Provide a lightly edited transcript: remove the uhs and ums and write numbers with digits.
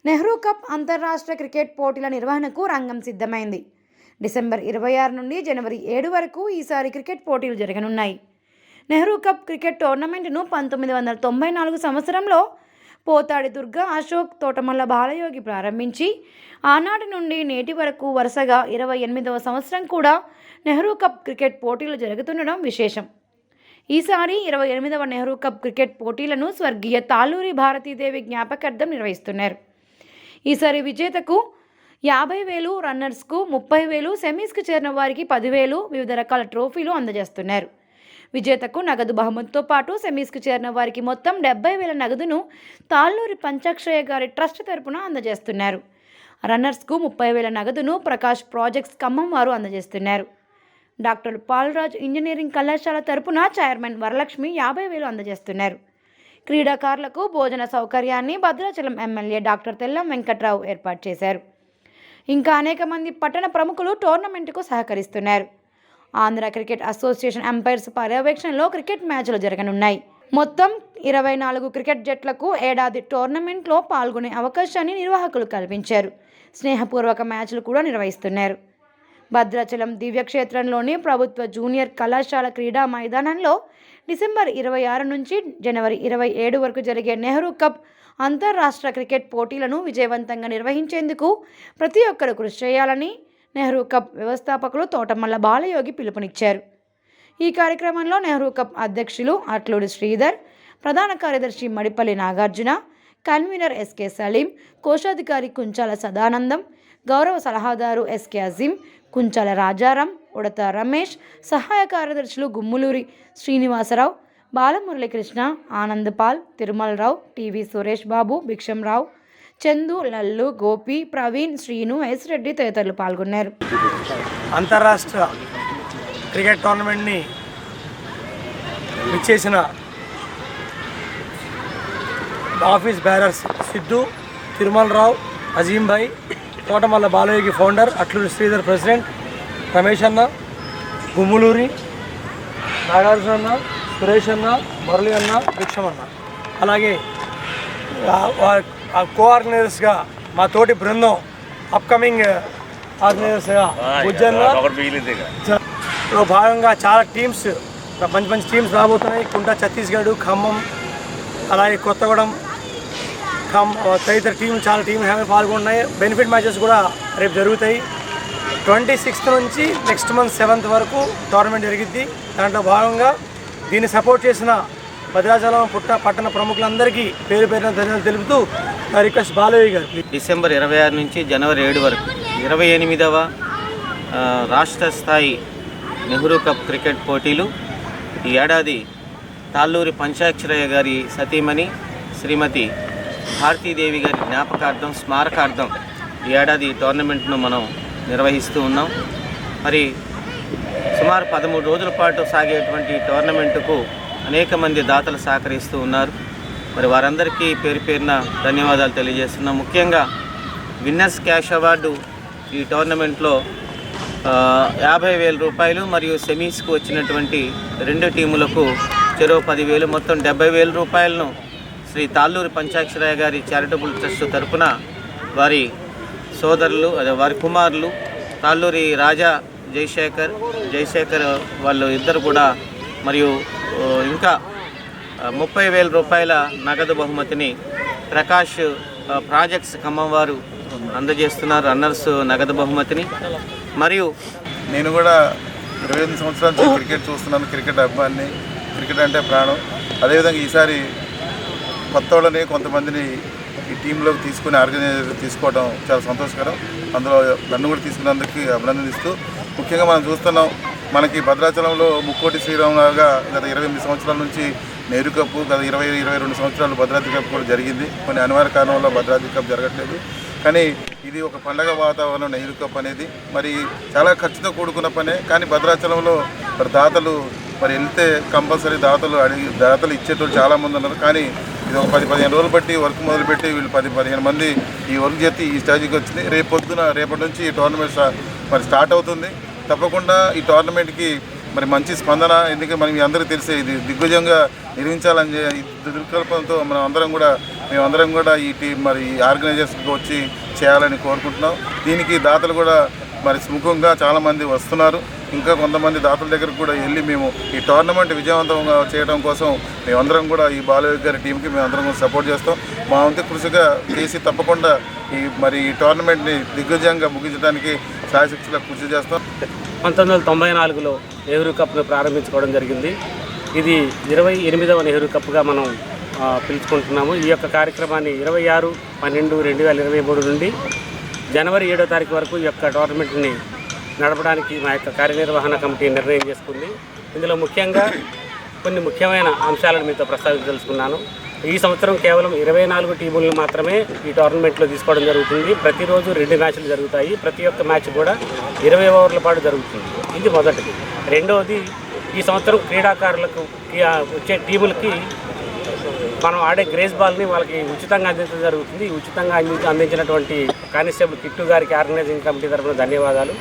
Nehru cup అంతర్రాష్ట్ర cricket పోటీల నిర్వహణకు రంగం సిద్ధమైంది. డిసెంబర్ 26 నుండి జనవరి 7 వరకు ఈసారి క్రికెట్ పోటీలు జరగనున్నాయి. నెహ్రూ కప్ క్రికెట్ టోర్నమెంట్ను 1994 సంవత్సరంలో పోతాడి దుర్గా అశోక్ తోటమల్ల బాలయోగి ప్రారంభించి ఆనాటి నుండి నేటి వరకు వరుసగా 28వ సంవత్సరం కూడా నెహ్రూ కప్ క్రికెట్ పోటీలు జరుగుతుండడం విశేషం. ఈసారి 28వ నెహ్రూ కప్ క్రికెట్ పోటీలను స్వర్గీయ తాళ్ళూరి భారతీదేవి జ్ఞాపకార్థం నిర్వహిస్తున్నారు. ఈసారి విజేతకు 50,000, రన్నర్స్కు 30,000, సెమీస్కి చేరిన వారికి 10,000 వివిధ రకాల ట్రోఫీలు అందజేస్తున్నారు. విజేతకు నగదు బహుమతితో పాటు సెమీస్కి చేరిన వారికి మొత్తం 70,000 నగదును తాళ్ళూరి పంచాక్షరయ్య గారి ట్రస్ట్ తరపున అందజేస్తున్నారు. రన్నర్స్కు 30,000 నగదును ప్రకాష్ ప్రాజెక్ట్స్ ఖమ్మం వారు అందజేస్తున్నారు. డాక్టర్ పాల్రాజ్ ఇంజనీరింగ్ కళాశాల తరపున చైర్మన్ వరలక్ష్మి 50,000 అందజేస్తున్నారు. క్రీడాకారులకు భోజన సౌకర్యాన్ని భద్రాచలం ఎమ్మెల్యే డాక్టర్ తెల్లం వెంకట్రావు ఏర్పాటు చేశారు. ఇంకా అనేక మంది పట్టణ ప్రముఖులు టోర్నమెంటుకు సహకరిస్తున్నారు. ఆంధ్ర క్రికెట్ అసోసియేషన్ అంపైర్స్ పర్యవేక్షణలో క్రికెట్ మ్యాచ్లు జరగనున్నాయి. మొత్తం 24 క్రికెట్ జట్లకు ఏడాది టోర్నమెంట్లో పాల్గొనే అవకాశాన్ని నిర్వాహకులు కల్పించారు. స్నేహపూర్వక మ్యాచ్లు కూడా నిర్వహిస్తున్నారు. భద్రాచలం దివ్యక్షేత్రంలోని ప్రభుత్వ జూనియర్ కళాశాల క్రీడా మైదానంలో డిసెంబర్ 26 నుంచి జనవరి 27 వరకు జరిగే నెహ్రూ కప్ అంతర్రాష్ట్ర క్రికెట్ పోటీలను విజయవంతంగా నిర్వహించేందుకు ప్రతి ఒక్కరూ కృషి చేయాలని నెహ్రూ కప్ వ్యవస్థాపకులు తోటమల్ల బాలయోగి పిలుపునిచ్చారు. ఈ కార్యక్రమంలో నెహ్రూ కప్ అధ్యక్షులు అట్లూరి శ్రీధర్, ప్రధాన కార్యదర్శి మడిపల్లి నాగార్జున, కన్వీనర్ ఎస్కే సలీం, కోశాధికారి కుంచాల సదానందం, గౌరవ సలహాదారు ఎస్కే అజీం, కుంచాల రాజారాం, ఉడత రమేష్, సహాయ కార్యదర్శులు గుమ్ములూరి శ్రీనివాసరావు, బాలమురళీకృష్ణ, ఆనందపాల్, తిరుమలరావు, టీవీ సురేష్ బాబు, భిక్షంరావు, చందు, లల్లు, గోపి, ప్రవీణ్, శ్రీను, ఎస్ రెడ్డి తదితరులు పాల్గొన్నారు. అంతర్రాష్ట్ర క్రికెట్ టోర్నమెంట్ని విచ్చేసిన ఆఫీస్ బేరర్స్ సిద్ధు, తిరుమలరావు, అజీం భాయ్, తోటమల్ల బాలయోగి ఫౌండర్, అట్లూరి శ్రీధర్ ప్రెసిడెంట్, రమేష్ అన్న, గుమ్ములూరి, నాగార్జున అన్న, సురేష్ అన్న, మురళి అన్న, భిక్షం అన్న, అలాగే కోఆర్గనైజర్స్గా మా తోటి బృందం, అప్కమింగ్ ఆర్గనైజర్స్గా ఉజ్జయిన్లో భాగంగా చాలా టీమ్స్, మంచి మంచి టీమ్స్ రాబోతున్నాయి. కుంట, ఛత్తీస్గఢ్, ఖమ్మం, అలాగే కొత్తగూడెం, తదితర టీంలు చాలా టీంలు పాల్గొన్నాయి. బెనిఫిట్ మ్యాచెస్ కూడా రేపు జరుగుతాయి. 26th నుంచి నెక్స్ట్ మంత్ 7th వరకు టోర్నమెంట్ జరిగిద్ది. దాంట్లో భాగంగా దీన్ని సపోర్ట్ చేసిన భద్రాచలం పట్టణ ప్రముఖులందరికీ పేరు పేరున ధన్యవాదాలు తెలుపుతూ రిక్వెస్ట్ బాలయ్య గారు. డిసెంబర్ 26 నుంచి జనవరి 7 వరకు 28వ రాష్ట్ర స్థాయి నెహ్రూ కప్ క్రికెట్ పోటీలు ఈ ఏడాది తాళ్ళూరి పంచాక్షరయ్య గారి సతీమణి శ్రీమతి భారతీదేవి గారి జ్ఞాపకార్థం, స్మారకార్థం ఈ ఏడాది టోర్నమెంట్ను మనం నిర్వహిస్తూ ఉన్నాం. మరి సుమారు 13 రోజుల పాటు సాగేటువంటి టోర్నమెంటుకు అనేక మంది దాతలు సహకరిస్తూ ఉన్నారు. మరి వారందరికీ పేరు పేరున ధన్యవాదాలు తెలియజేస్తున్నాం. ముఖ్యంగా విన్నర్స్ క్యాష్ అవార్డు ఈ టోర్నమెంట్లో 50,000 రూపాయలు మరియు సెమీస్కు వచ్చినటువంటి 2 టీములకు చెరో 10,000, మొత్తం 70,000 రూపాయలను శ్రీ తాళ్ళూరి పంచాక్షరయ్య గారి చారిటబుల్ ట్రస్ట్ తరపున వారి సోదరులు, వారి కుమారులు తాళ్ళూరి రాజా జయశేఖర్ వాళ్ళు ఇద్దరు కూడా, మరియు ఇంకా 30,000 రూపాయల నగదు బహుమతిని ప్రకాష్ ప్రాజెక్ట్స్ ఖమ్మం వారు అందజేస్తున్నారు. రన్నర్స్ నగదు బహుమతిని. మరియు నేను కూడా 28 సంవత్సరాల నుంచి క్రికెట్ చూస్తున్నాను. క్రికెట్ అభిమాని, క్రికెట్ అంటే ప్రాణం. అదేవిధంగా ఈసారి కొత్త వాళ్ళని కొంతమందిని ఈ టీంలోకి తీసుకుని ఆర్గనైజర్ తీసుకోవడం చాలా సంతోషకరం. అందులో నన్ను కూడా తీసుకున్నందుకు అభినందిస్తూ, ముఖ్యంగా మనం చూస్తున్నాం, మనకి భద్రాచలంలో ముక్కోటి శ్రీరాములాగా గత 28 సంవత్సరాల నుంచి నెహ్రూ కప్, గత 22 సంవత్సరాలు భద్రాద్రి కప్ కూడా జరిగింది. కొన్ని అనివార్య కారణంలో భద్రాద్రి కప్ జరగట్లేదు. కానీ ఇది ఒక పండగ వాతావరణం నెహ్రూ కప్ అనేది. మరి చాలా ఖర్చుతో కూడుకున్న పనే. కానీ భద్రాచలంలో మరి దాతలు మరి వెళ్తే కంపల్సరీ దాతలు ఇచ్చేటోళ్ళు చాలామంది ఉన్నారు. కానీ ఇది ఒక 10-15 రోజులు బట్టి వర్క్ మొదలుపెట్టి వీళ్ళు 10-15 మంది ఈ వర్క్ చేసి ఈ స్టేజ్కి వచ్చింది. రేపటి నుంచి ఈ టోర్నమెంట్ మరి స్టార్ట్ అవుతుంది. తప్పకుండా ఈ టోర్నమెంట్కి మరి మంచి స్పందన. ఎందుకంటే మనం మీ అందరికీ తెలిసే ఇది దిగ్విజయంగా నిర్మించాలని ఈ దృక్కల్పంతో మేమందరం కూడా ఈ టీం మరి ఈ ఆర్గనైజర్స్కి వచ్చి చేయాలని కోరుకుంటున్నాం. దీనికి దాతలు కూడా మరి సుముఖంగా చాలామంది వస్తున్నారు. ఇంకా కొంతమంది దాతల దగ్గరకు కూడా వెళ్ళి మేము ఈ టోర్నమెంట్ విజయవంతంగా చేయడం కోసం మేమందరం కూడా ఈ బాలయోగి గారి టీంకి మేమందరం కూడా సపోర్ట్ చేస్తాం. మా వంతు కృషిగా చేసి తప్పకుండా ఈ టోర్నమెంట్ని దిగ్విజయంగా ముగించడానికి శాయశక్తిగా కృషి చేస్తాం. 1994లో నెహ్రూ కప్ను ప్రారంభించుకోవడం జరిగింది. ఇది 28వ నెహ్రూ కప్గా మనం పిలుచుకుంటున్నాము. ఈ యొక్క కార్యక్రమాన్ని 26/12/2023 నుండి జనవరి 7వ తారీఖు వరకు ఈ యొక్క టోర్నమెంట్ని నడపడానికి మా యొక్క కార్యనిర్వహణ కమిటీ నిర్ణయం చేసుకుంది. ఇందులో ముఖ్యంగా కొన్ని ముఖ్యమైన అంశాలను మీతో ప్రస్తావించదలుచుకున్నాను. ఈ సంవత్సరం కేవలం 24 టీములను మాత్రమే ఈ టోర్నమెంట్లో తీసుకోవడం జరుగుతుంది. ప్రతిరోజు 2 మ్యాచ్లు జరుగుతాయి. ప్రతి ఒక్క మ్యాచ్ కూడా 20 ఓవర్ల పాటు జరుగుతుంది. ఇది మొదటిది. రెండవది, ఈ సంవత్సరం క్రీడాకారులకు వచ్చే టీములకి మనం ఆడే గ్రేస్ బాల్ని వాళ్ళకి ఉచితంగా అందించడం జరుగుతుంది. ఈ ఉచితంగా అందించినటువంటి కానిస్టేబుల్ కిట్టు గారికి ఆర్గనైజింగ్ కమిటీ తరఫున ధన్యవాదాలు.